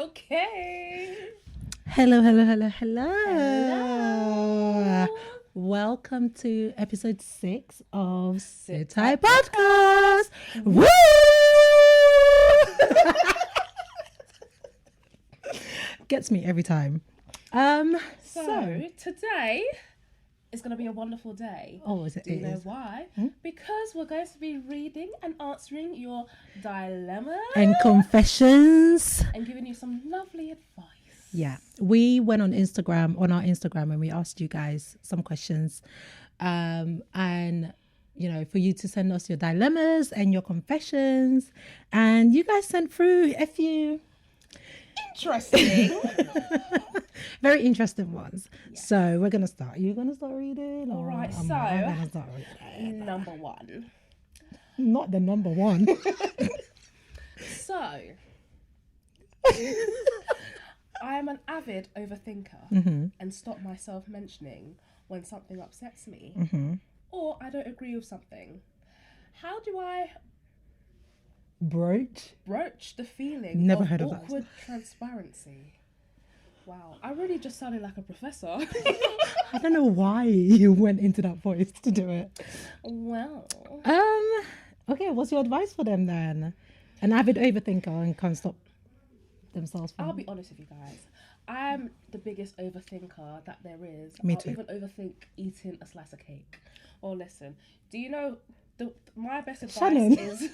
Okay. Hello. Hello. Welcome to episode 6 of Sit Sit Tight Podcast. Woo! Gets me every time. So today is going to be a wonderful day. Oh, is it? Do you know why? Because we're going to be reading and answering your dilemmas And confessions. and giving you some lovely advice. Yeah, we went on our Instagram, and we asked you guys some questions, and for you to send us your dilemmas and your confessions, and you guys sent through a few Interesting. very interesting ones. Yeah. So we're gonna start. Are you gonna start reading? All right, I'm so gonna start reading. number one. Not the number one. So I am an avid overthinker and stop myself mentioning when something upsets me or I don't agree with something. How do I broach the feeling Never of heard of that. awkward transparency? Wow, I really just sounded like a professor. I don't know why you went into that voice to do it. Well, okay, what's your advice for them then? An avid overthinker and can't stop themselves from... I'll be honest with you guys. I'm the biggest overthinker that there is. Me I'll too. even overthink eating a slice of cake. Or listen, do you know my best advice Shannon. is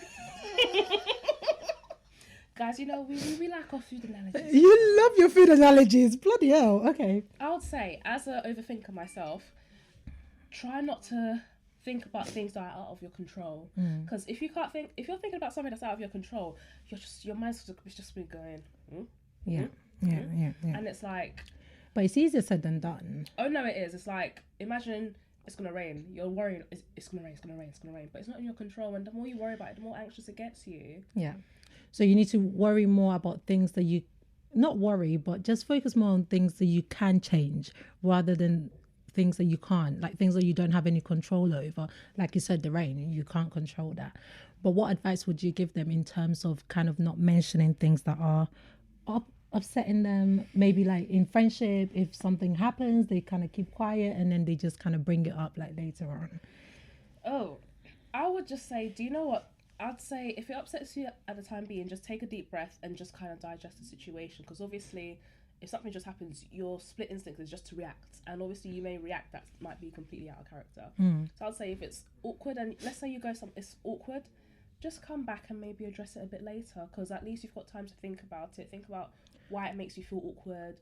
guys, you know, we like our food analogies. You love your food analogies. Bloody hell. Okay. I would say, as an overthinker myself, try not to think about things that are out of your control. Because if you're thinking about something that's out of your control, your mind's just been going. Yeah. And it's like, But it's easier said than done. oh no, it is. It's like, imagine it's gonna rain. You're worrying it's gonna rain, but it's not in your control. And the more you worry about it, the more anxious it gets you. Yeah. So you need to worry more about things that you... Not worry, but just focus more on things that you can change rather than things that you can't. Like things that you don't have any control over. Like you said, the rain, you can't control that. But what advice would you give them in terms of kind of not mentioning things that are upsetting them? Maybe like in friendship, if something happens, they kind of keep quiet and then they just kind of bring it up like later on. Oh, I would just say, do you know what? I'd say if it upsets you at the time being, just take a deep breath and just kind of digest the situation. Because obviously, if something just happens, your split instinct is just to react. And obviously, you may react that might be completely out of character. So I'd say if it's awkward, and let's say you go it's awkward, just come back and maybe address it a bit later. Because at least you've got time to think about it. Think about why it makes you feel awkward.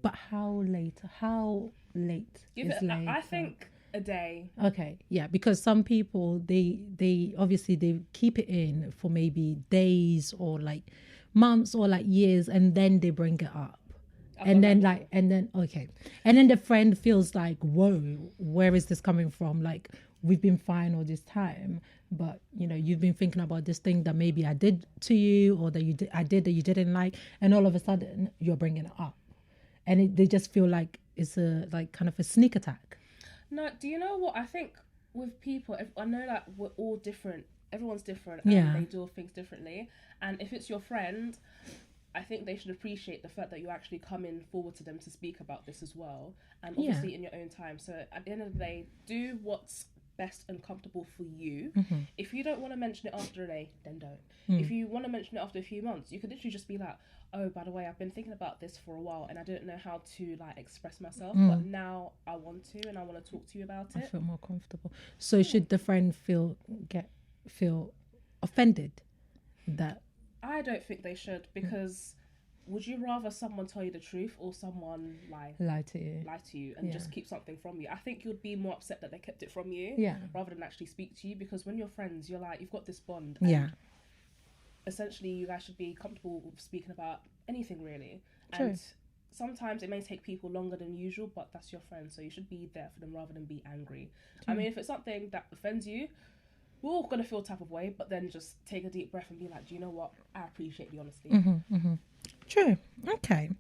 But how late? How late Give is it, late? I think a day. Okay, yeah, because some people they obviously they keep it in for maybe days or like months or like years, and then they bring it up. And then the friend feels like, whoa, where is this coming from? Like, we've been fine all this time, but you've been thinking about this thing that maybe I did to you, or that I did that you didn't like, and all of a sudden you're bringing it up, and they just feel like it's a like kind of a sneak attack. No, do you know what I think with people? I know that we're all different. Everyone's different, and they do things differently. And if it's your friend, I think they should appreciate the fact that you're actually coming forward to them to speak about this as well, and obviously in your own time. So at the end of the day, do what's best and comfortable for you. If you don't want to mention it after a day, then don't. If you want to mention it after a few months, you could literally just be like, oh, by the way, I've been thinking about this for a while and I don't know how to like express myself, but now I want to, and I want to talk to you about it. I feel more comfortable. So should the friend feel offended that... I don't think they should, because would you rather someone tell you the truth or someone lie to you and just keep something from you? I think you'd be more upset that they kept it from you rather than actually speak to you, because when you're friends, you're like, you've got this bond. And essentially, you guys should be comfortable with speaking about anything, really. True. And sometimes it may take people longer than usual, but that's your friend, so you should be there for them rather than be angry. I mean, if it's something that offends you, we're all going to feel type of way, but then just take a deep breath and be like, do you know what? I appreciate the honesty. True. Okay.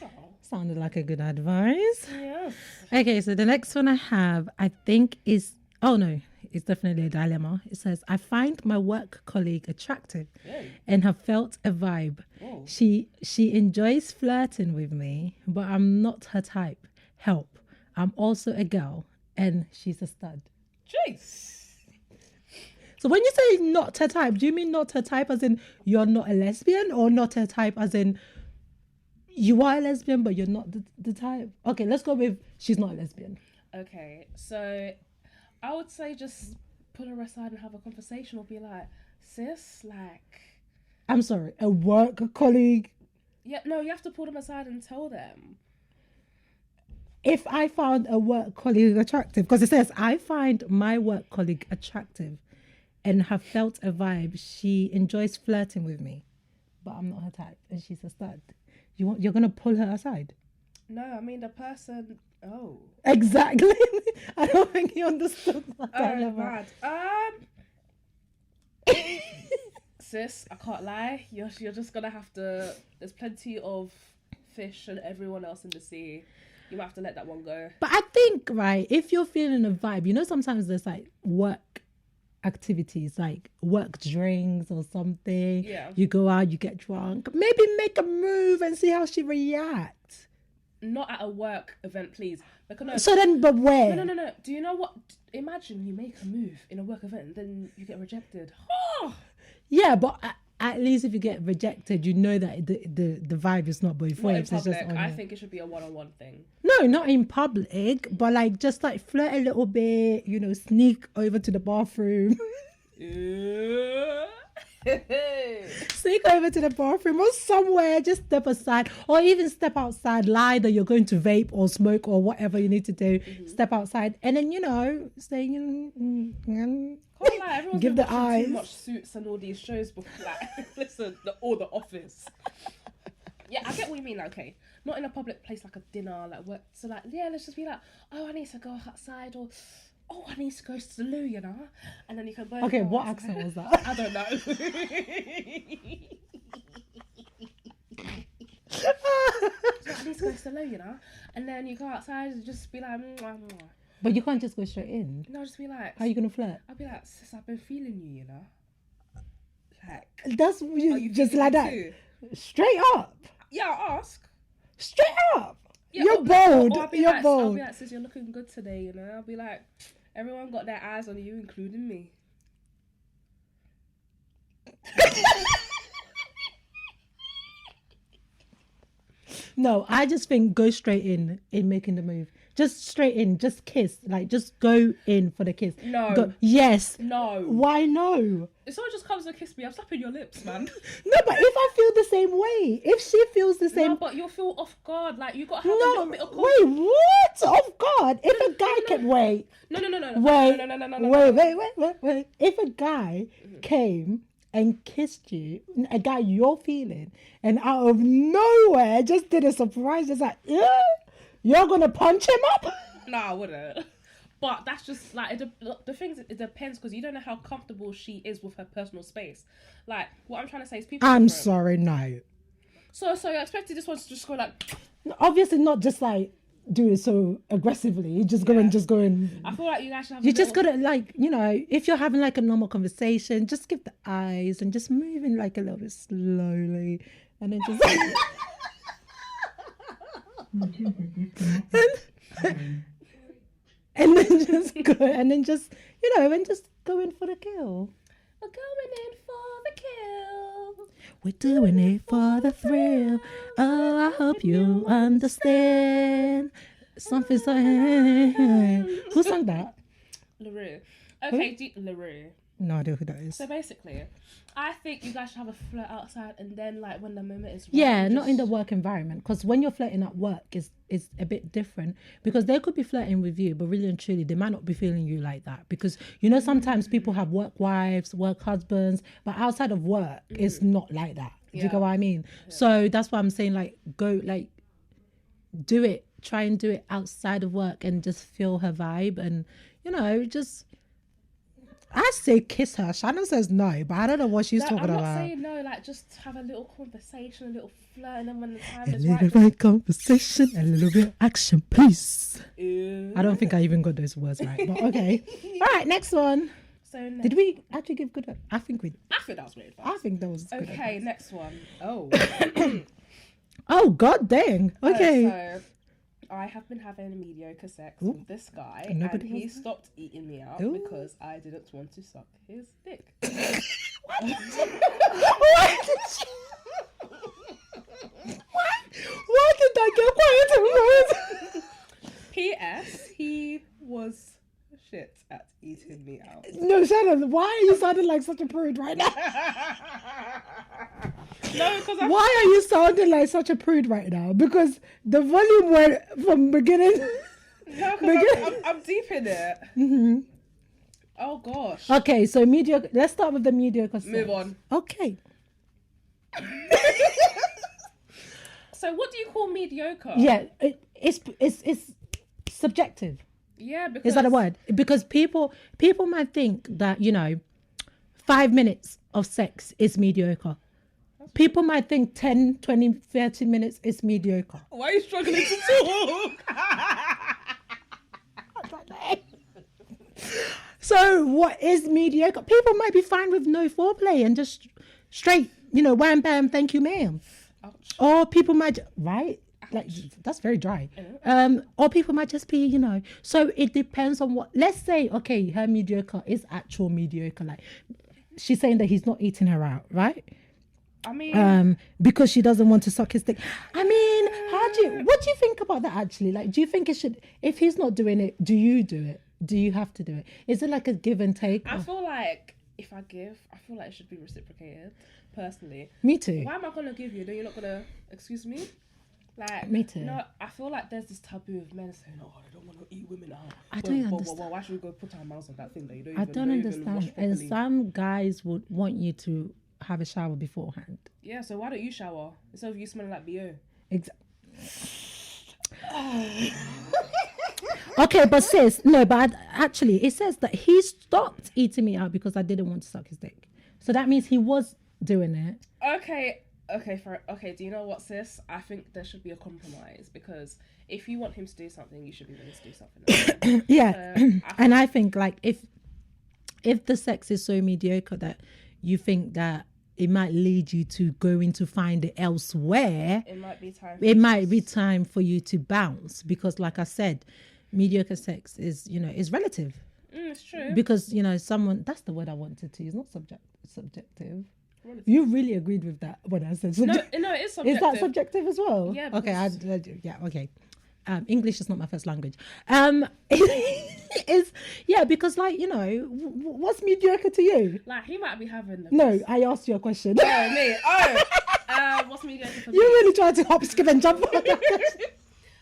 Oh. Sounded like a good advice. Yeah. Okay, so the next one I have, I think is... Oh, no. It's definitely a dilemma. It says, I find my work colleague attractive and have felt a vibe, Oh. She enjoys flirting with me, but I'm not her type. Help. I'm also a girl, and she's a stud. Jeez. So when you say not her type, do you mean not her type as in you're not a lesbian, or not her type as in you are a lesbian but you're not the type? Okay, let's go with she's not a lesbian. Okay, so I would say just put her aside and have a conversation, or be like, sis, like... I'm sorry, a work colleague? Yeah, no, you have to pull them aside and tell them. If I found a work colleague attractive, because it says, I find my work colleague attractive and have felt a vibe. She enjoys flirting with me, but I'm not her type, and she's a stud. You're going to pull her aside? No, I mean the person... Oh. Exactly. I don't think you understood that. Oh, mad. Sis, I can't lie. You're just gonna have to... There's plenty of fish and everyone else in the sea. You might have to let that one go. But I think, right, if you're feeling a vibe, you know, sometimes there's like work activities, like work drinks or something. Yeah. You go out, you get drunk. Maybe make a move and see how she reacts. Not at a work event, please. Like, no. So then, but where? No. Do you know what? Imagine you make a move in a work event and then you get rejected. Oh! Yeah, but at least if you get rejected, you know that the vibe is not both ways. Not in public. I think it should be a one-on-one thing. No, not in public, but like just like flirt a little bit, you know, sneak over to the bathroom. Sneak over to the bathroom or somewhere, just step aside, or even step outside, lie that you're going to vape or smoke or whatever you need to do. Step outside and then, you know, say, Can't lie, everyone's give been the watching eyes. too much Suits and all these shows before. Like, listen, or The Office. Yeah, I get what you mean. Like, okay, not in a public place like a dinner, like work. So like, yeah, let's just be like, oh, I need to go outside, or oh, I need to go to the loo, you know. And then you can both. Okay, go what outside. accent was that? I don't know. So I need to go to the loo, you know. And then you go outside and just be like, mwah, mwah. But you can't just go straight in. No, just be like, How are you gonna flirt? I'll be like, sis, I've been feeling you, you know. Like, That's are you you just feeling like that. me too? Straight up. Yeah, I'll ask. Straight up. Yeah, You're bold. Or I'll be You're like, bold. I'll be like, sis, you're looking good today, you know. I'll be like, everyone got their eyes on you, including me. No, I just think go straight in making the move. Just straight in, just kiss. Like, just go in for the kiss. No. Yes. No. Why no? If someone just comes and kiss me, I'm slapping your lips, man. No, but if I feel the same way, if she feels the same... No, but you'll feel off guard. Like, you got to have a No, little bit of wait, what? Oh, God. If a guy can... Wait. No. Wait. If a guy came and kissed you, a guy you're feeling, and out of nowhere just did a surprise, just like, you're gonna punch him up? No, I wouldn't. But that's just like the thing is, it depends, because you don't know how comfortable she is with her personal space. Like, what I'm trying to say is people. I'm sorry, no. So I expected this one to just go like. Obviously, not just like do it so aggressively. Just go and. I feel like you guys should have. You just gotta, like, you know, if you're having like a normal conversation, just give the eyes and just move in like a little bit slowly, and then just. and then just go, and then just, you know, and just go in for the kill. We're going in for the kill. We're doing it for the thrill. Oh, I hope you understand. Something's like... Who sang that? LaRue. Okay, LaRue. No idea who that is. So basically, I think you guys should have a flirt outside, and then like when the moment is right. Yeah, not in the work environment, because when you're flirting at work, is a bit different, because they could be flirting with you, but really and truly they might not be feeling you like that, because you know sometimes people have work wives, work husbands, but outside of work it's not like that. Do you get what I mean? Yeah. So that's why I'm saying, like, go, like, do it, try and do it outside of work and just feel her vibe, and you know, just. I say kiss her. Shannon says no, but I don't know what she's talking about. I'm not saying no, like, just have a little conversation, a little flirt, and then when the time is right... A little bit conversation, a little bit action, please. I don't think I even got those words right, but okay. All right, next one. So Did we actually give good? I think we. I think that was great advice. I think that was good Okay, advice. next one. Oh. Oh god dang. Okay. So I have been having mediocre sex with this guy, and he stopped eating me out because I didn't want to suck his dick. Why did I get quiet? P.S. He was shit at eating me out. No, Shannon, why are you sounding like such a prude right now? No, because why are you sounding like such a prude right now? Because the volume went from beginning. No, because I'm deep in it. Mm-hmm. Oh gosh. Okay, so mediocre. Let's start with the mediocre sex. Move on. Okay. So what do you call mediocre? Yeah, it's subjective. Yeah, because... Is that a word? Because people might think that, 5 minutes of sex is mediocre. People might think 10, 20, 30 minutes is mediocre. Why are you struggling to talk? So what is mediocre? People might be fine with no foreplay and just straight, wham, bam, thank you, ma'am. Ouch. Or people might, right? Like, that's very dry. Or people might just be, so it depends on what, let's say, okay, her mediocre is actual mediocre. Like, she's saying that he's not eating her out, right? I mean, because she doesn't want to suck his dick. I mean, what do you think about that actually? Like, do you think it should, if he's not doing it, do you do it? Do you have to do it? Is it like a give and take? I feel like if I give, I feel like it should be reciprocated, personally. Me too. Why am I going to give you? Then you're not going to, excuse me? Like, me too. No, I feel like there's this taboo of men saying, "Oh, I don't want to eat women out." I don't understand. Well, why should we go put our mouths on that thing that you don't? I don't understand. And some guys would want you to have a shower beforehand. Yeah, so why don't you shower instead of you smelling like BO? Exactly. Okay, but sis, no, but actually, it says that he stopped eating me out because I didn't want to suck his dick. So that means he was doing it. Okay. Do you know what, sis? I think there should be a compromise, because if you want him to do something, you should be willing to do something. Yeah, and I think like if the sex is so mediocre that you think that it might lead you to going to find it elsewhere, it might be time. It might be time for you to bounce, because, like I said, mediocre sex is is relative. It's true. Because someone, that's the word I wanted to use, not subjective. Relative. You really agreed with that when I said subjective. No, it is subjective. Is that subjective as well? Yeah. Because... Okay, okay. English is not my first language. Is because what's mediocre to you? Like, he might be having. No, I asked you a question. Oh, me. What's mediocre for me? You really tried to hop, skip, and jump.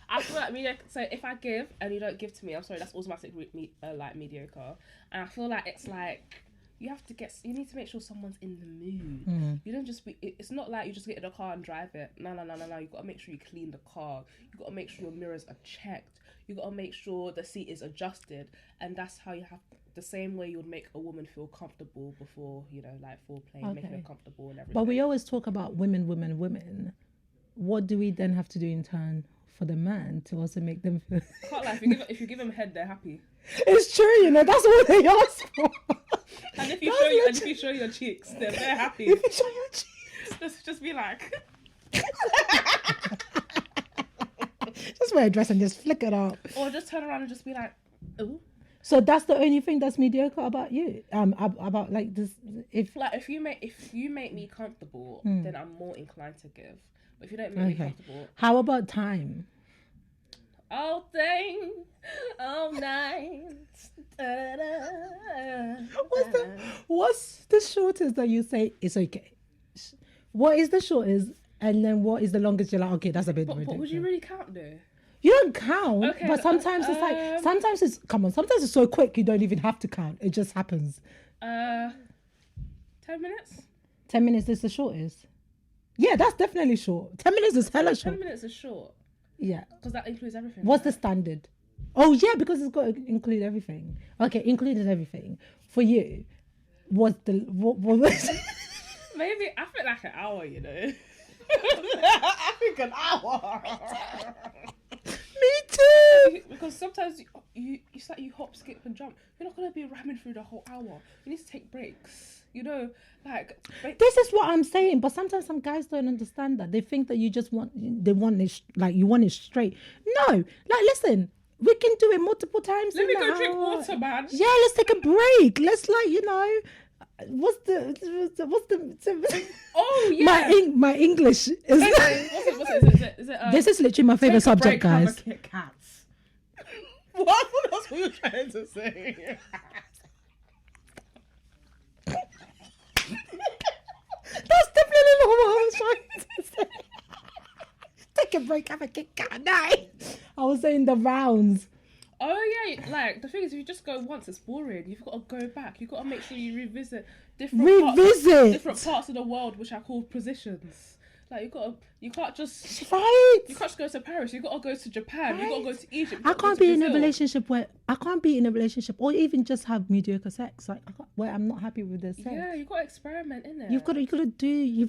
I feel like mediocre. So if I give and you don't give to me, I'm sorry, that's automatic like mediocre. And I feel like it's like you need to make sure someone's in the mood. You don't just be. It's not like you just get in a car and drive it. No. You got to make sure you clean the car. You got to make sure your mirrors are checked. You got to make sure the seat is adjusted, and that's how you have. The same way you would make a woman feel comfortable before, like foreplay, making her comfortable and everything. But we always talk about women. What do we then have to do in turn for the man to also make them feel? I can't lie, if you give them head, they're happy. It's true, that's all they ask for. And if you show your cheeks, they're happy. If you show your cheeks, just be like, just wear a dress and just flick it up, or just turn around and just be like, ooh. So that's the only thing that's mediocre about you. About like this. If you make me comfortable, then I'm more inclined to give. But if you don't make me comfortable, how about time? All day, all night. What's the shortest that you say it's okay? What is the shortest, and then what is the longest? You're like, okay, that's a bit. But would you really count though? You don't count, okay, but sometimes it's like, sometimes it's so quick you don't even have to count. It just happens. 10 minutes? 10 minutes is the shortest. Yeah, that's definitely short. 10 minutes is hella short. 10 minutes is short. Yeah. Because that includes everything. What's the standard? Oh, yeah, because it's got to include everything. Okay, included everything. For you, what was Maybe, I feel like an hour, I think an hour. Me too. Because sometimes it's like you hop, skip, and jump. You're not gonna be ramming through the whole hour. You need to take breaks. You know, like this is what I'm saying. But sometimes some guys don't understand that. They think that you just want it like you want it straight. No, like listen, we can do it multiple times. Let me go drink water, man. Yeah, let's take a break. Let's what's the oh yeah, my English is. What's it? Is it this is literally my favorite subject, guys. Have a Kit Kat. What else were you trying to say? That's definitely not what I was trying to say. Take a break, have a Kit Kat. No, I was saying the rounds. Oh yeah, like the thing is, if you just go once, it's boring. You've got to go back. You've got to make sure you revisit different parts of the world, which are called positions. Like you can't just go to Paris. You got to go to Japan. You got to go to Egypt. I can't be in a relationship or even just have mediocre sex. Like where I'm not happy with the sex. Yeah, you got to experiment in it. You've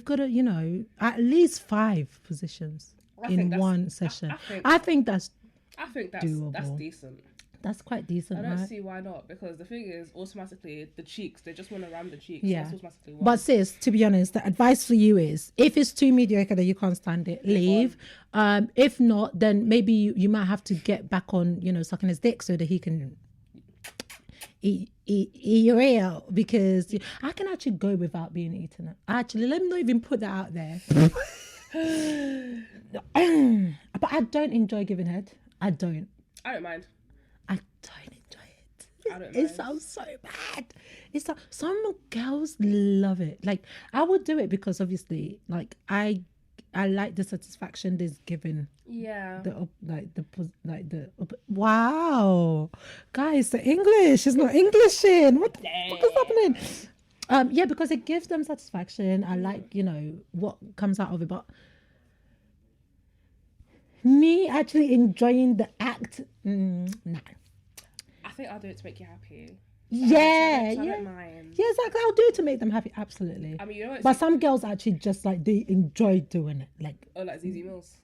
got to at least 5 positions in one session. I think that's doable. That's decent. That's quite decent. I don't see why not, because the thing is, automatically the cheeks, they just want to ram the cheeks. Yeah. That's automatically why. But sis, to be honest, the advice for you is, if it's too mediocre that you can't stand it, leave. If not, then maybe you might have to get back on, sucking his dick so that he can eat your ear out, because I can actually go without being eaten. Actually, let me not even put that out there. But I don't enjoy giving head. I don't mind. I don't enjoy it. I don't It mind. sounds so bad. Some girls love it. Like, I would do it because obviously, like, I like the satisfaction there's given. Yeah. Wow, guys, the English is not Englishing. What the fuck is happening? Yeah, because it gives them satisfaction. I like, what comes out of it, but me actually enjoying the act, no. I think I'll do it to make you happy. Yeah, I don't mind. Yeah, exactly. I'll do it to make them happy. Absolutely. I mean, but some girls actually just like they enjoy doing it. Like Zizi Mills.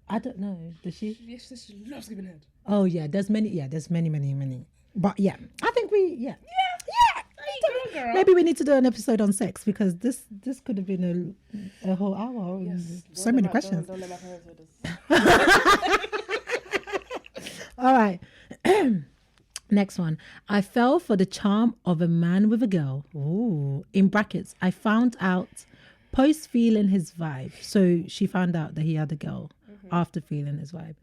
I don't know. Does she? Yes, she loves giving head. Oh yeah, there's many. Yeah, there's many. But yeah, I think Yeah. Girl. Maybe we need to do an episode on sex, because this could have been a whole hour. Yes. So many questions. Don't let my parents hear this. All right. Next one. I fell for the charm of a man with a girl. Ooh. In brackets, I found out post feeling his vibe. So she found out that he had a girl after feeling his vibe,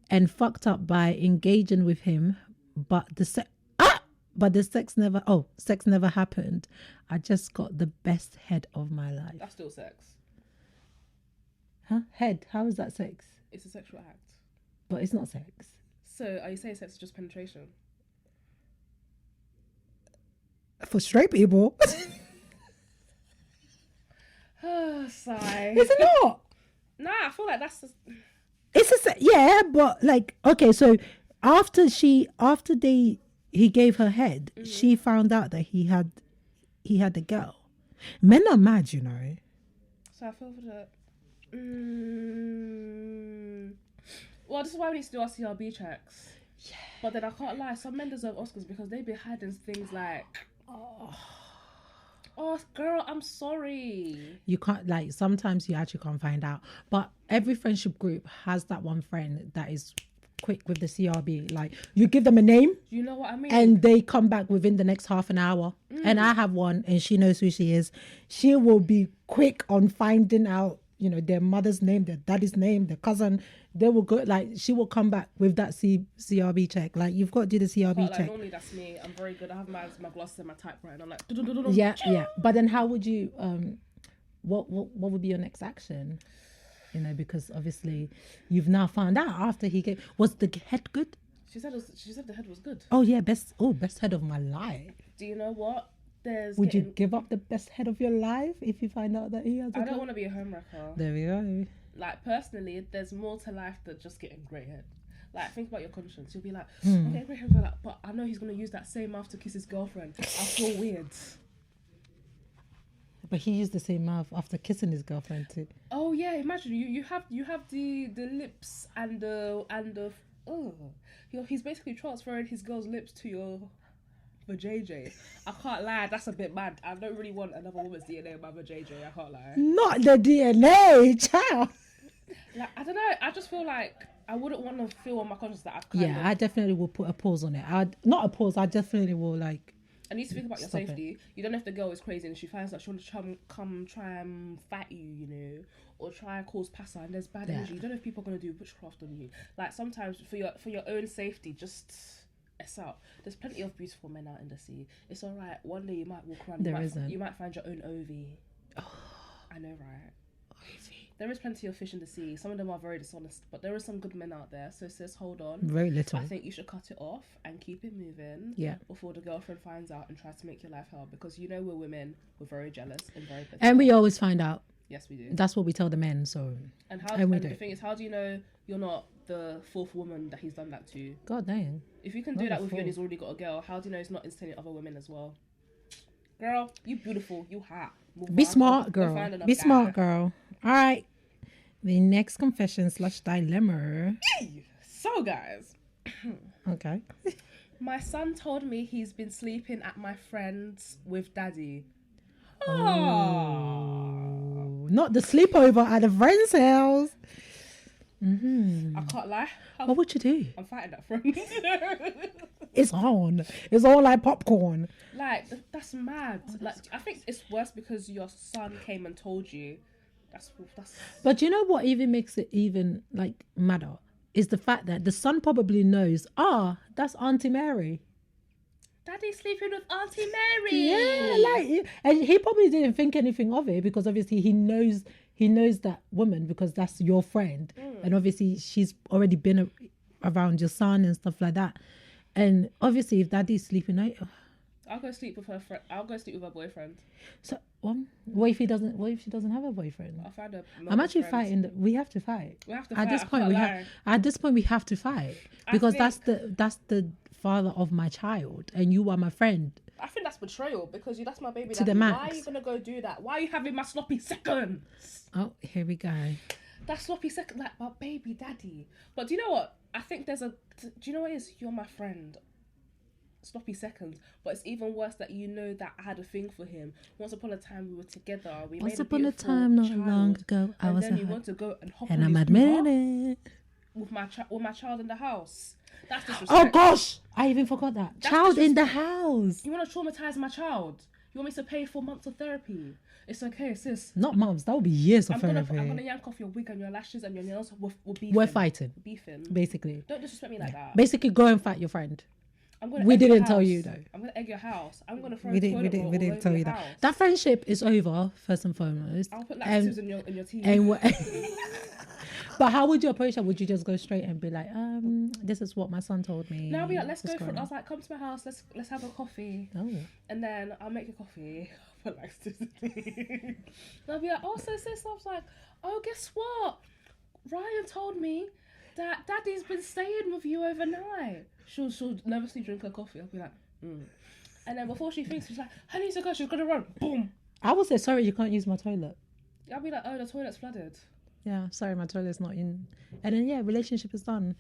and fucked up by engaging with him, but the sex never happened. I just got the best head of my life. That's still sex. Huh? Head? How is that sex? It's a sexual act. But it's not sex. So are you saying sex is just penetration? For straight people. Sigh. Is it not? Nah, I feel like that's yeah, but like, okay, so after he gave her head, she found out that he had a girl. Men are mad, So I feel for the well, this is why we need to do our CRB checks. Yeah. But then I can't lie, some men deserve Oscars because they be hiding things like oh girl, I'm sorry. You can't, like, sometimes you actually can't find out. But every friendship group has that one friend that is quick with the CRB. Like, you give them a name, you know what I mean, and they come back within the next half an hour. And I have one, and she knows who she is. She will be quick on finding out, their mother's name, their daddy's name, their cousin. They will go, like, she will come back with that CRB check. Like, you've got to do the CRB check. Normally that's me. I'm very good. I have my glasses and my typewriter, and I'm like yeah. But then how would you what would be your next action? Because obviously you've now found out after was the head good? She said the head was good. Oh yeah, best head of my life. Do you know what? Would you give up the best head of your life if you find out that he has a I don't want to be a homewrecker. There we go. Like, personally, there's more to life than just getting grey head. Like, think about your conscience. You'll be like, I'm getting grey head, but I know he's going to use that same mouth to kiss his girlfriend. I feel weird. But he used the same mouth after kissing his girlfriend too. Oh yeah, imagine you have the lips and the ugh. He's basically transferring his girl's lips to your vajayjay. I can't lie, that's a bit mad. I don't really want another woman's DNA in my vajayjay. I can't lie. Not the DNA, child. Like, I don't know. I just feel like I wouldn't want to feel on my conscience that I've kind of... I definitely will put a pause on it. Not a pause. I definitely will like. I need to think about your safety. You don't know if the girl is crazy and she finds that she wants to come try and fight you, you know, or try and cause passa, and there's bad energy. You don't know if people are gonna do witchcraft on you. Like sometimes for your own safety, just S out. There's plenty of beautiful men out in the sea. It's alright. One day you might walk around. You might find your own Ovi. Oh, I know, right? Ovi. There is plenty of fish in the sea. Some of them are very dishonest, but there are some good men out there. So sis, hold on. Very little. I think you should cut it off and keep it moving. Yeah. Before the girlfriend finds out and tries to make your life hell, because you know we're women. We're very jealous and very petty. And we always find out. Yes, we do. That's what we tell the men. So. And the thing is, how do you know you're not the fourth woman that he's done that to? God dang. If you can do that with you and he's already got a girl, how do you know he's not entertaining other women as well? Girl, you beautiful, you hot. Be smart, girl. Be smart, girl. All right. The next confession / dilemma. So, guys. Okay. My son told me he's been sleeping at my friend's with daddy. Oh. Not the sleepover at a friend's house. Mm-hmm. I can't lie. What would you do? I'm fighting that friend. It's on. It's all like popcorn. Like, that's mad. Like, I think it's worse because your son came and told you. That's. But you know what even makes it even like madder is the fact that the son probably knows. That's Auntie Mary. Daddy's sleeping with Auntie Mary. Yeah, like, and he probably didn't think anything of it because obviously he knows that woman because that's your friend, and obviously she's already been around your son and stuff like that. And obviously, if Daddy's sleeping, I'll go sleep with her friend. I'll go sleep with her boyfriend. So what if he doesn't? What if she doesn't have a boyfriend? I'll find a. I'm actually fighting. We have to fight. We have to fight. At this point, we have to fight because that's the father of my child, and you are my friend. I think that's betrayal because that's my baby. To the max. Why are you gonna go do that? Why are you having my sloppy seconds? Oh, here we go. That sloppy second, like my baby daddy. But do you know what? I think do you know what it is? You're my friend. Sloppy seconds. But it's even worse that you know that I had a thing for him. Once upon a time we were together. Once upon a time, not long ago, I was. And then you want to go and hop and on I'm admitting it. With my child in the house. That's disrespect. Oh gosh, I even forgot that. That's child in the house. You want to traumatize my child? You want me to pay for months of therapy? It's okay, sis. Not months. That would be years of therapy. I'm gonna yank off your wig and your lashes and your nails. We're beefing. We're fighting. Beefing. Basically. Don't disrespect me like that. Basically, go and fight your friend. We didn't tell you though. I'm gonna egg your house. I'm gonna throw. We didn't tell you that. That friendship is over first and foremost. I'll put laxatives in your tea. But how would you approach that? Would you just go straight and be like, this is what my son told me? No, I'll be like, let's go for it. I was like, come to my house. Let's have a coffee. Oh. And then I'll make you coffee. I'll put laxatives in tea. And I'll be like, so sis. I was like, oh, guess what? Ryan told me that Daddy's been staying with you overnight. She'll nervously drink her coffee. I'll be like, And then before she thinks, she's like, I need to go. She's gonna run. Boom. I will say, sorry, you can't use my toilet. I'll be like, oh, the toilet's flooded. Yeah, sorry, my toilet's not in. And then relationship is done.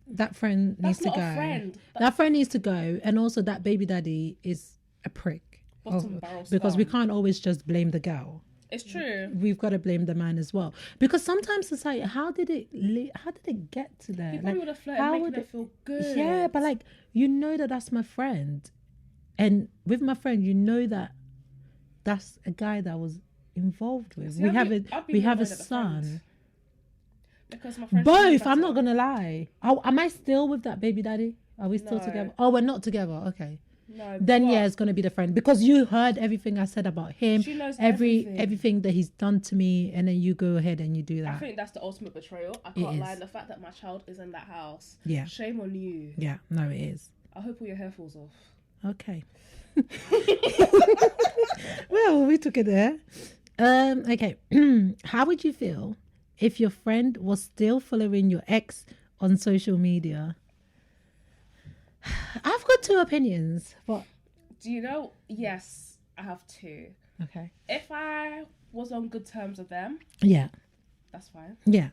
That friend needs to go. That's not a friend. That friend needs to go, and also that baby daddy is a prick. Because we can't always just blame the girl. It's true. We've got to blame the man as well. Because sometimes it's like, how did it get to there? He probably would have flirted and making it feel good. Yeah, but like, you know that's my friend. And with my friend, you know that's a guy that was involved with. See, we have a son. Because my friend both. I'm not gonna lie. Am I still with that baby daddy? Are we still together? Oh, we're not together. Okay. No. Then it's gonna be the friend because you heard everything I said about him. She knows everything that he's done to me, and then you go ahead and you do that. I think that's the ultimate betrayal. I can't lie. The fact that my child is in that house. Yeah. Shame on you. Yeah. No, it is. I hope all your hair falls off. Okay. Well, we took it there. Okay. How would you feel if your friend was still following your ex on social media? I've got two opinions, but do you know? Yes, I have two. Okay. If I was on good terms with them, yeah, that's fine. Yeah.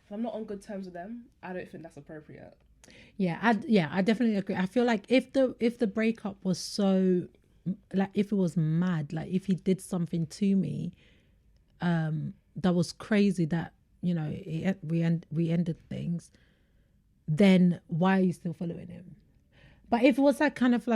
If I'm not on good terms with them, I don't think that's appropriate. I definitely agree. I feel like if the breakup was so, like, if it was mad, like if he did something to me, that was crazy, that, you know, we ended things, then why are you still following him? But if it was like kind of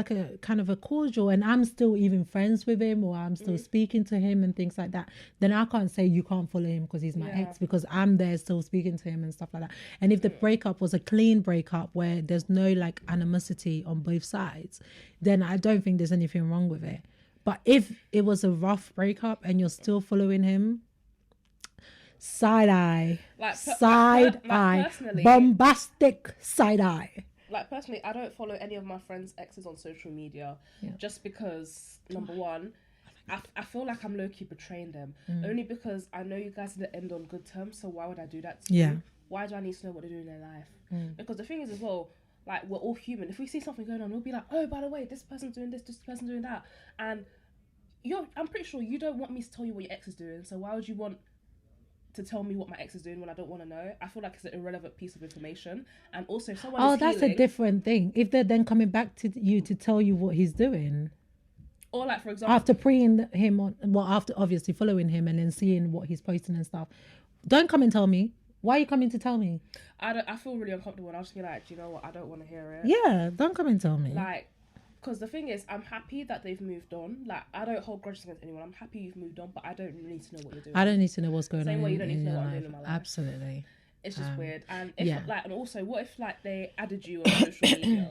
a cordial, and I'm still even friends with him, or I'm still speaking to him and things like that, then I can't say you can't follow him because he's my ex, because I'm there still speaking to him and stuff like that. And if the breakup was a clean breakup where there's no like animosity on both sides, then I don't think there's anything wrong with it. But if it was a rough breakup and you're still following him, side eye, bombastic side eye. Like, personally, I don't follow any of my friends' exes on social media, just because, number one, I feel like I'm low-key betraying them. Only because I know you guys didn't end on good terms, so why would I do that to you? Why do I need to know what they're doing in their life? Because the thing is as well, like, we're all human. If we see something going on, we'll be like, oh, by the way, this person's doing this person's doing that. And I'm pretty sure you don't want me to tell you what your ex is doing, so why would you want to tell me what my ex is doing when I don't want to know? I feel like it's an irrelevant piece of information. And also, if someone is that's healing, a different thing. If they're then coming back to you to tell you what he's doing, or like, for example, after preying him on, well, after obviously following him and then seeing what he's posting and stuff, don't come and tell me. Why are you coming to tell me? I feel really uncomfortable, and I'll just be like, do you know what? I don't want to hear it. Yeah, don't come and tell me. Like, because the thing is, I'm happy that they've moved on. Like, I don't hold grudges against anyone. I'm happy you've moved on, but I don't need to know what you're doing. I don't need to know what's going on. Same way you don't need to know what I'm doing in my life. Absolutely. It's just weird. And if and also, what if like they added you on social media?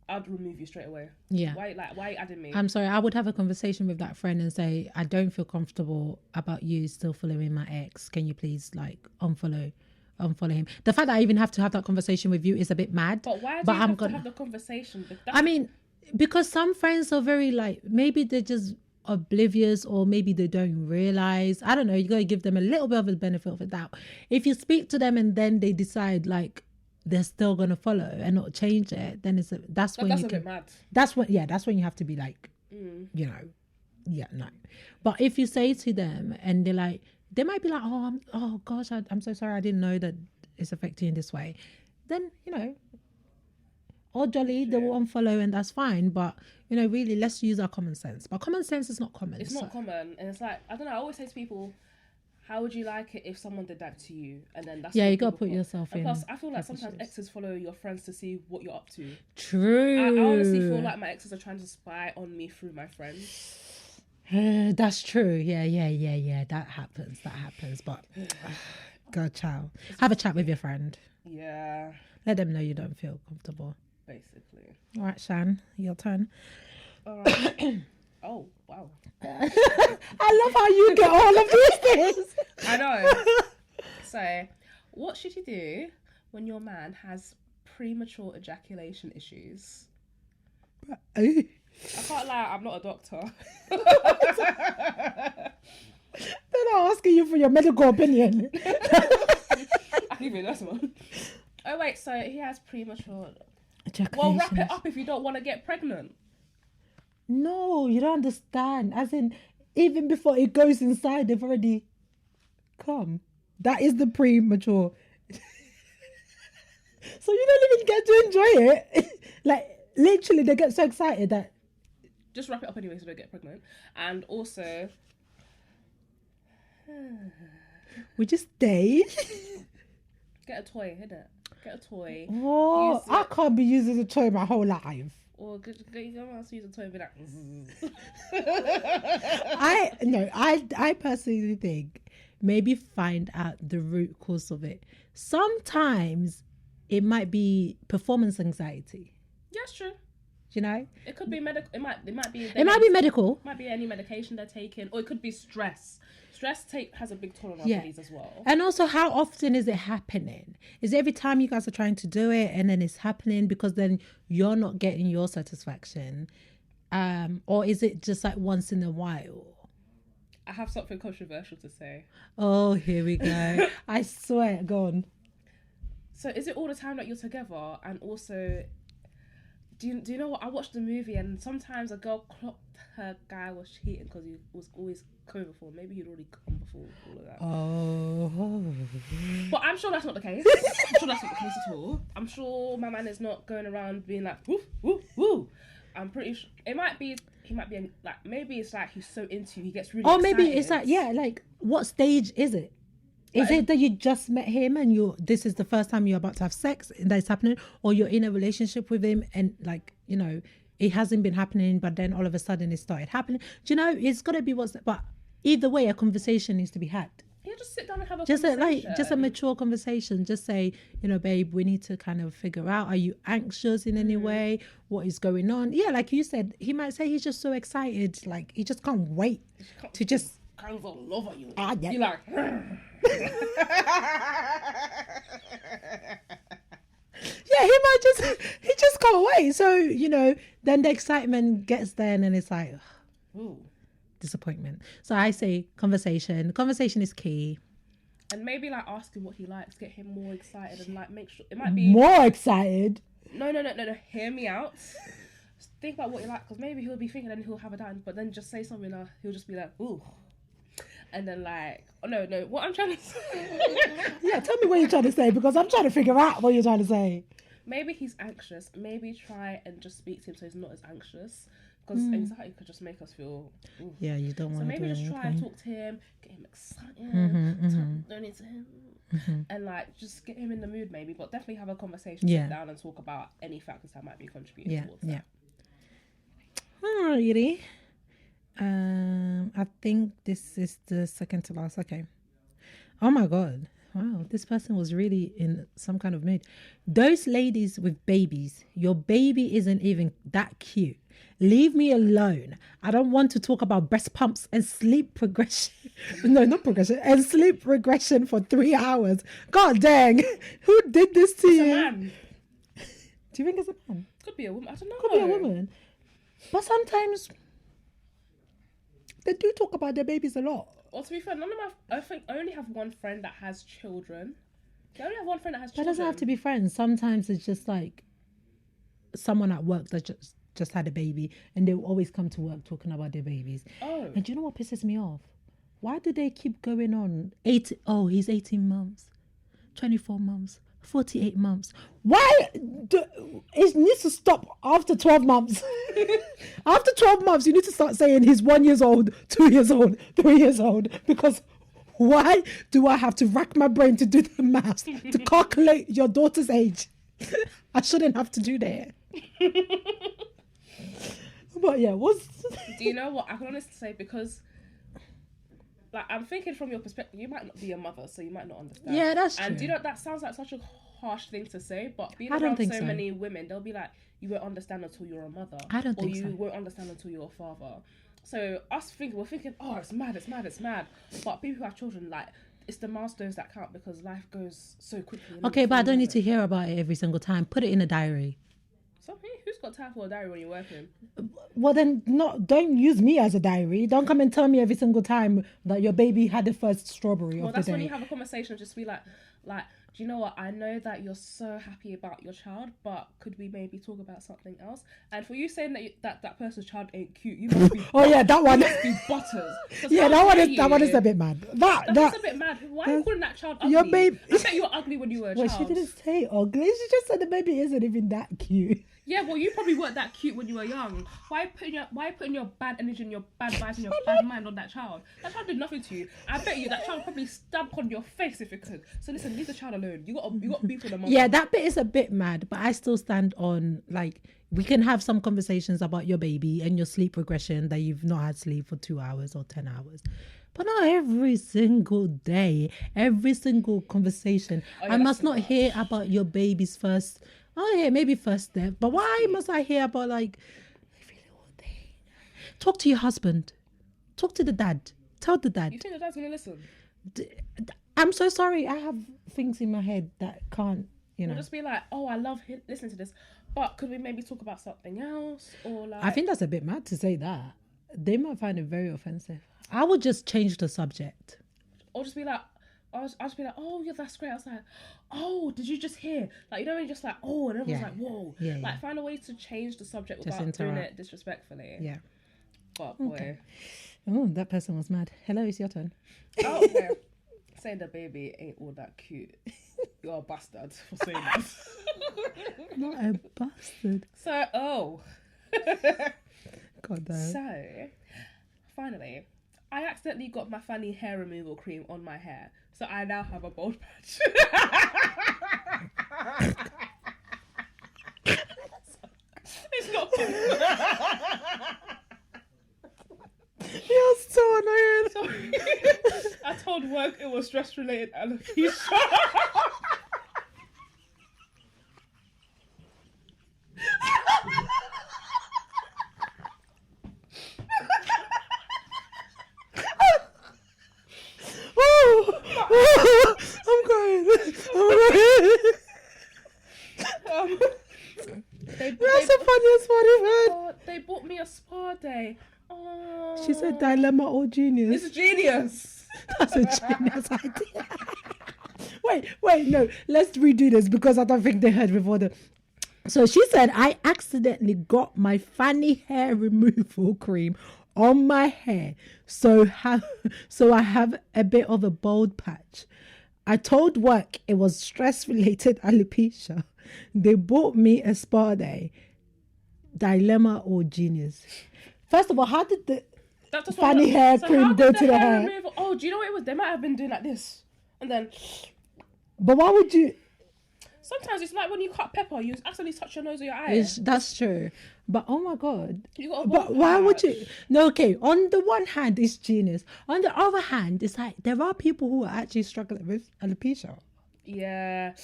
I'd remove you straight away. Yeah. Why are you adding me? I'm sorry. I would have a conversation with that friend and say, I don't feel comfortable about you still following my ex. Can you please like unfollow him? The fact that I even have to have that conversation with you is a bit mad. But why do you have to have the conversation? Because some friends are very like, maybe they're just oblivious, or maybe they don't realize. I don't know. You got to give them a little bit of a benefit of the doubt. If you speak to them and then they decide like they're still gonna follow and not change it, then that's when you can. Mad. That's when you have to be like, you know, no. But if you say to them and they're like, they might be like, oh gosh, I'm so sorry, I didn't know that it's affecting you in this way. Then, you know, or jolly, they will unfollow and that's fine. But, you know, really, let's use our common sense. But common sense is not common. It's not common. And it's like, I don't know, I always say to people, how would you like it if someone did that to you? And then that's you got to put yourself in. Plus, I feel like sometimes exes follow your friends to see what you're up to. True. I honestly feel like my exes are trying to spy on me through my friends. That's true. Yeah. That happens. But, God, child. Have a chat with your friend. Yeah. Let them know you don't feel comfortable. Basically. All right, Shan, your turn. All right. Oh, wow. I love how you get all of these things. I know. So, what should you do when your man has premature ejaculation issues? I can't lie, I'm not a doctor. They're not asking you for your medical opinion. I don't even know someone. Oh, wait, so he has premature ejaculation. Well, wrap it up if you don't want to get pregnant. No, you don't understand. As in, even before it goes inside, they've already come. That is the premature. So you don't even get to enjoy it. Like, literally, they get so excited that... Just wrap it up anyway so they don't get pregnant. And also... Would you stay? Get a toy, innit? Get a toy. Oh, I can't be using a toy my whole life. Or go use a toy and be like... I personally think maybe find out the root cause of it. Sometimes it might be performance anxiety. Yeah, it's true. You know? It could be medical. It might be medical. It might be any medication they're taking. Or it could be stress. Stress has a big toll on our bodies as well. And also, how often is it happening? Is it every time you guys are trying to do it and then it's happening because then you're not getting your satisfaction? Or is it just like once in a while? I have something controversial to say. Oh, here we go. I swear, go on. So is it all the time that you're together? And also, do you know what? I watched the movie and sometimes a girl clocked her guy was cheating because he was always coming before. Maybe he'd already come before all of that. Oh. But I'm sure that's not the case. At all. I'm sure my man is not going around being like, woo, woo, woo. I'm pretty sure he might be like, maybe it's like he's so into you, he gets really excited. maybe it's like, like, what stage is it? Is it that you just met him and this is the first time you're about to have sex and that's happening, or you're in a relationship with him and like, it hasn't been happening, but then all of a sudden it started happening? Do you know, it's got to be but either way, a conversation needs to be had. Yeah, just sit down and have a conversation. Just a mature conversation. Just say, babe, we need to kind of figure out, are you anxious in any way? What is going on? Yeah, like you said, he might say he's just so excited. Like, he just can't wait to just... Kind of love at you. Yeah. You're like... Yeah, he just can't wait. So, then the excitement gets there and then it's like... Ooh. Disappointment. So I say conversation is key, and maybe like ask him what he likes, get him more excited, and like make sure it might be more excited. No, hear me out. Think about what you like, because maybe he'll be thinking and he'll have a down, but then just say something, he'll just be like, ooh, and then like, oh no, what I'm trying to say. Yeah, tell me what you're trying to say, because I'm trying to figure out what you're trying to say. Maybe he's anxious. Maybe try and just speak to him so he's not as anxious. Because anxiety could just make us feel... Oof. Yeah, you don't want to. So maybe just try and talk to him, get him excited, donate to him, and like just get him in the mood maybe. But definitely have a conversation, sit down and talk about any factors that might be contributing towards that. Alrighty. I think this is the second to last. Okay. Oh my God. Wow, this person was really in some kind of mood. Those ladies with babies, your baby isn't even that cute. Leave me alone. I don't want to talk about breast pumps and sleep progression. No, not progression. And sleep regression for 3 hours. God dang. Who did this to you? It's a man. Do you think it's a man? Could be a woman. I don't know. Could be a woman. But sometimes they do talk about their babies a lot. Well, to be fair, I only have one friend that has children. I only have one friend that has children. That doesn't have to be friends. Sometimes it's just like someone at work that just had a baby, and they will always come to work talking about their babies. Oh. And do you know what pisses me off? Why do they keep going on? He's 18 months, 24 months, 48 months. Why? It needs to stop after 12 months. After 12 months, you need to start saying he's 1 year old, 2 years old, 3 years old. Because why do I have to rack my brain to do the maths to calculate your daughter's age? I shouldn't have to do that. But yeah, do you know what I can honestly say? Because like, I'm thinking from your perspective, you might not be a mother, so you might not understand. Yeah, that's true. And do you know, that sounds like such a harsh thing to say, but being around so many women, they'll be like, you won't understand until you're a mother. I don't think so. Or you won't understand until you're a father. So we're thinking, oh, it's mad. But people who have children, like, it's the milestones that count, because life goes so quickly. Okay, but I don't need to hear about it every single time. Put it in a diary. Who's got time for a diary when you're working? Well, then don't use me as a diary. Don't come and tell me every single time that your baby had the first strawberry of the day. Well, that's when you have a conversation, just be like, do you know what? I know that you're so happy about your child, but could we maybe talk about something else? And for you saying that person's child ain't cute, you must be... Oh yeah, that one. You must be butters. Yeah, that one is a bit mad. That's a bit mad. Why are you calling that child ugly? Your baby... I bet you were ugly when you were a child. Well, she didn't say ugly. She just said the baby isn't even that cute. Yeah, well, you probably weren't that cute when you were young. Why putting your bad energy and your bad vibes and your bad mind on that child? That child did nothing to you. I bet you that child probably stabbed on your face if it could. So listen, leave the child alone. You got beef with the mom. Yeah, that bit is a bit mad, but I still stand on, like, we can have some conversations about your baby and your sleep regression, that you've not had sleep for 2 hours or 10 hours. But not every single day, every single conversation. I must not hear about your baby's first... Oh yeah, maybe first step. But why must I hear about, like, every little thing? Talk to your husband. Talk to the dad. Tell the dad. You think the dad's gonna listen? I'm so sorry. I have things in my head that can't, We'll just be like, oh, I love listening to this, but could we maybe talk about something else? Or like... I think that's a bit mad to say that. They might find it very offensive. I would just change the subject. Or just be like, I'll just be like, oh yeah, that's great. I was like, oh, did you just hear? Like, you know, when you're just like, oh, and everyone's like, whoa. Yeah, like, find a way to change the subject without doing it disrespectfully. Yeah. But boy. Okay. Oh, that person was mad. Hello, it's your turn. Oh, okay. saying the baby ain't all that cute. You're a bastard for saying that. Not a bastard. So, God damn. So, finally, I accidentally got my funny hair removal cream on my hair. So I now have a bald patch. It's not fun. You're so annoying. Sorry. I told work it was stress-related alopecia. I'm crying. That's the funniest one I've heard. Oh, they bought me a spa day. Oh. She said dilemma or genius. It's genius. That's a genius idea. Wait, no. Let's redo this because I don't think they heard before. So she said, I accidentally got my fanny hair removal cream on my hair. So I have a bit of a bald patch. I told work it was stress-related alopecia. They bought me a spa day. Dilemma or genius? First of all, how did the fanny hair cream go to the hair? Removal? Oh, do you know what it was? They might have been doing like this. And then... But why would you... Sometimes it's like when you cut pepper, you accidentally touch your nose or your eye. That's true. But oh my God. You got a but why would you... No, okay. On the one hand, it's genius. On the other hand, it's like there are people who are actually struggling with alopecia. Yeah.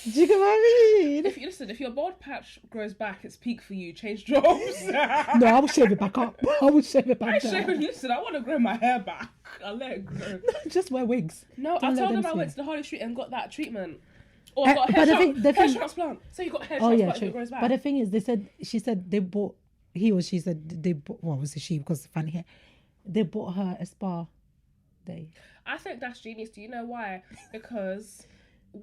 Do you get what I mean? If your bald patch grows back, it's peak for you. Change jobs. No, I will shave it back up. I will shave it back down. Listen, I want to grow my hair back. I'll let it grow. Just wear wigs. No, Don't I told them I see. went to the Harley Street and got that treatment. Or I got a but hair the thing, transplant. So you got hair oh transplant yeah, true. it grows back. But the thing is, she said they bought. He or she said they bought. What was it? She because of funny hair. They bought her a spa day. I think that's genius. Do you know why? Because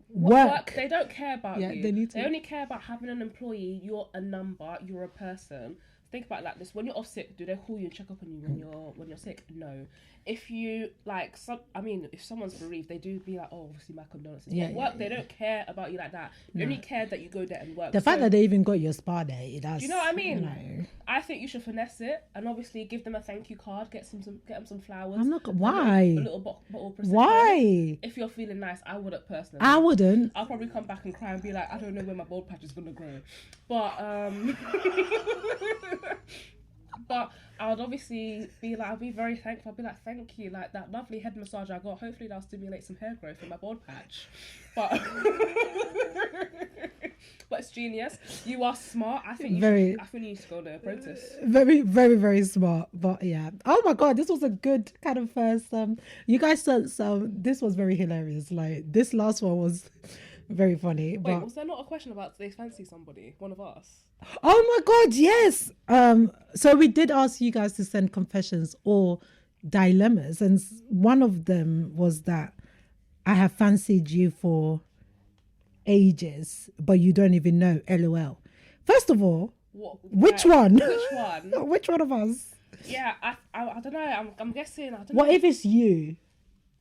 work they don't care about you. They only care about having an employee. You're a number. You're a person. Think about it like this: when you're off sick, do they call you and check up on you when you're sick? No. If you if someone's bereaved, they do be like, oh, obviously my condolences. Yeah, but work, they don't care about you like that. They only care that you go there and work. The fact that they even got your spa day, that's... Do you know what I mean? You know. I think you should finesse it and obviously give them a thank you card. Get them some flowers. I'm not... Why? A little bottle of Prosecco. Why? If you're feeling nice, I wouldn't personally. I wouldn't. I'll probably come back and cry and be like, I don't know where my bald patch is gonna grow, but But I would obviously be like, I'll be very thankful. I'll be like, thank you, like that lovely head massage I got. Hopefully that'll stimulate some hair growth in my bald patch. But but it's genius. You are smart. I think you need to go to Apprentice. Very, very, very smart. But yeah. Oh my God, this was a good kind of first. You guys sent some. This was very hilarious. Like this last one was very funny. Wait, was there not a question about they fancy somebody? One of us. Oh my God, yes. So we did ask you guys to send confessions or dilemmas, and one of them was that I have fancied you for ages, but you don't even know. LOL. First of all, which one? Which one? Which one of us? Yeah, I don't know. I'm guessing. I don't know. What if it's you?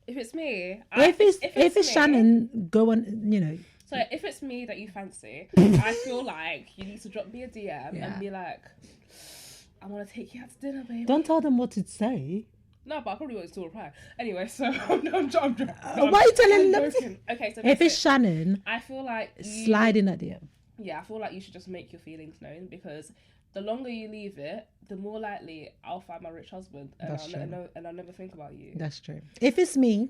If it's me, if it's Shannon, go on. You know. So if it's me that you fancy, I feel like you need to drop me a DM and be like, I want to take you out to dinner, baby. Don't tell them what to say. No, but I probably won't still reply. Anyway, so I'm joking. Why are you telling them? Okay, so if it's Shannon, I feel like slide in at DM. Yeah, I feel like you should just make your feelings known, because the longer you leave it, the more likely I'll find my rich husband and I'll never think about you. That's true. If it's me,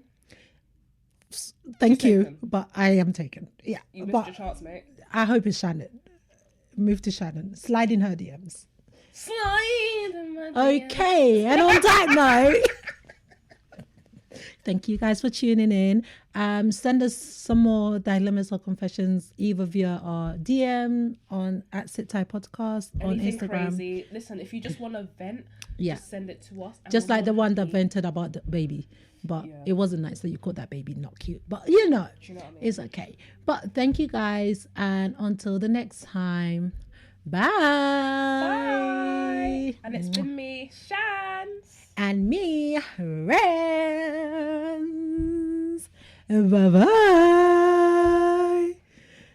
thank you, but I am taken. Yeah, you missed your chance, mate. I hope it's Shannon. Move to Shannon. Slide in her DMs. Slide in my DMs. Okay, and on that note, thank you guys for tuning in. Send us some more dilemmas or confessions either via our DM on @SitTight Podcast on Instagram. Crazy. Listen, if you just want to vent, just send it to us. Just like the one that vented about the baby. But it wasn't nice that you called that baby not cute. But you know what I mean? It's okay. But thank you guys. And until the next time, bye. Bye. And it's been me, Shans. And me, Renz. Bye bye.